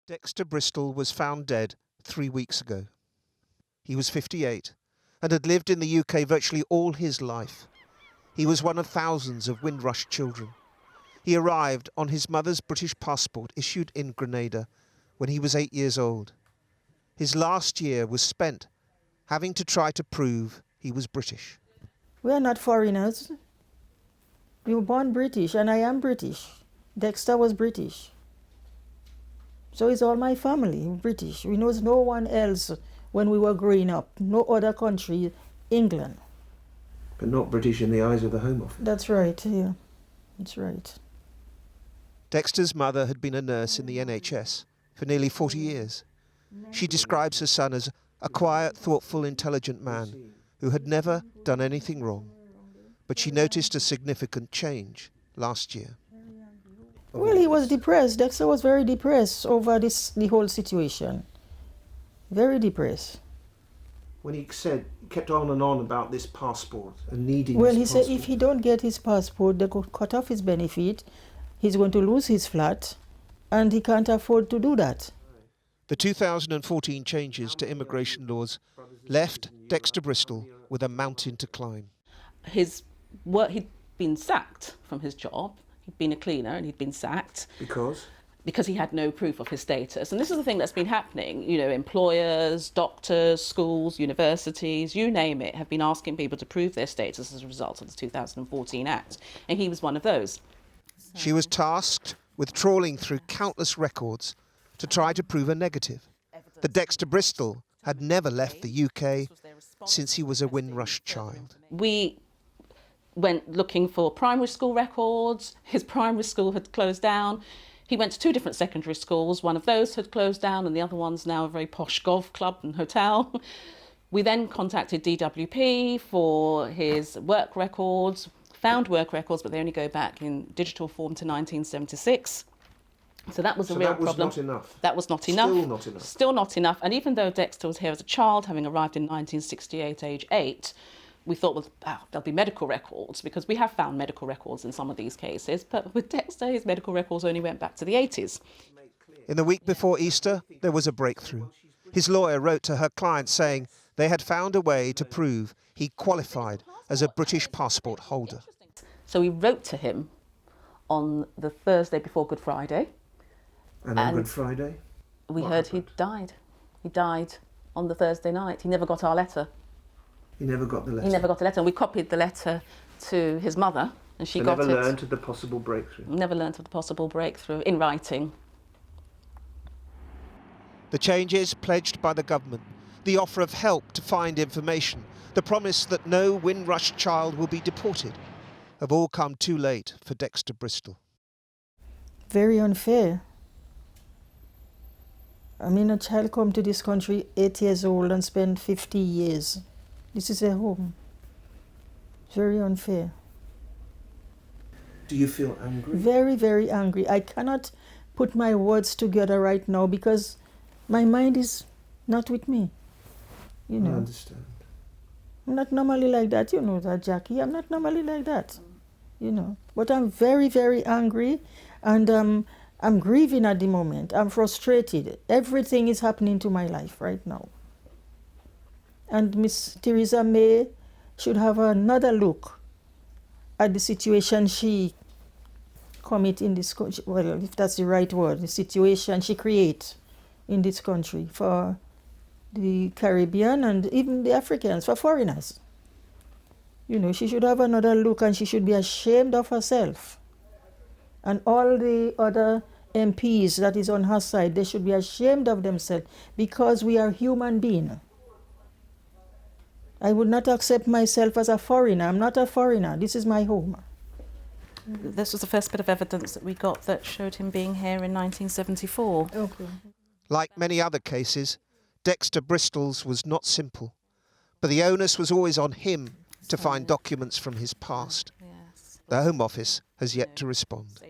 Dexter Bristol was found dead 3 weeks ago. He was 58 and had lived in the UK virtually all his life. He was one of thousands of Windrush children. He arrived on his mother's British passport issued in Grenada when he was 8 years old. His last year was spent having to try to prove he was British. We are not foreigners. We were born British, and I am British. Dexter was British. So is all my family British. We know no one else when we were growing up. No other country, England. But not British in the eyes of the Home Office. That's right, yeah. That's right. Dexter's mother had been a nurse in the NHS for nearly 40 years. She describes her son as a quiet, thoughtful, intelligent man who had never done anything wrong. But she noticed a significant change last year. Well, he was depressed. Dexter was very depressed over the whole situation. Very depressed. When he kept on and on about this passport and needing Well, he said if he don't get his passport, they could cut off his benefit. He's going to lose his flat, and he can't afford to do that. The 2014 changes to immigration laws left Dexter Bristol with a mountain to climb. His work, he'd been sacked from his job. He'd been a cleaner and he'd been sacked. Because? Because he had no proof of his status. And this is the thing that's been happening. You know, employers, doctors, schools, universities, you name it, have been asking people to prove their status as a result of the 2014 Act. And he was one of those. She was tasked with trawling through countless records to try to prove a negative. That Dexter Bristol had never left the UK since he was a Windrush child. We went looking for primary school records. His primary school had closed down. He went to 2 different secondary schools. One of those had closed down and the other one's now a very posh golf club and hotel. We then contacted DWP for his work records, found work records, but they only go back in digital form to 1976. So that was a real problem. That was not enough. That was not enough. Still not enough. Still not enough. And even though Dexter was here as a child, having arrived in 1968, age 8, we thought, well, there'll be medical records, because we have found medical records in some of these cases. But with Dexter, his medical records only went back to the 80s. In the week before Easter, there was a breakthrough. His lawyer wrote to her client saying they had found a way to prove he qualified as a British passport holder. So we wrote to him on the Thursday before Good Friday. And on Good Friday? We heard he died. He died on the Thursday night. He never got our letter. He never got the letter? He never got the letter. And we copied the letter to his mother, and she got it. Never learned of the possible breakthrough? Never learnt of the possible breakthrough in writing. The changes pledged by the government, the offer of help to find information, the promise that no Windrush child will be deported, have all come too late for Dexter Bristol. Very unfair. I mean, a child come to this country 8 years old and spend 50 years. This is their home. Very unfair. Do you feel angry? Very, very angry. I cannot put my words together right now because my mind is not with me. You know. I understand. I'm not normally like that, you know that, Jackie. I'm not normally like that, you know. But I'm very, very angry, and I'm grieving at the moment. I'm frustrated. Everything is happening to my life right now. And Miss Theresa May should have another look at the situation she commit in this country. Well, if that's the right word, the situation she creates in this country for the Caribbean and even the Africans, for foreigners. You know, she should have another look, and she should be ashamed of herself. And all the other MPs that is on her side, they should be ashamed of themselves, because we are human beings. I would not accept myself as a foreigner. I'm not a foreigner. This is my home. This was the first bit of evidence that we got that showed him being here in 1974. Okay. Like many other cases, Dexter Bristol's was not simple, but the onus was always on him to find documents from his past. Yes. The Home Office has yet to respond.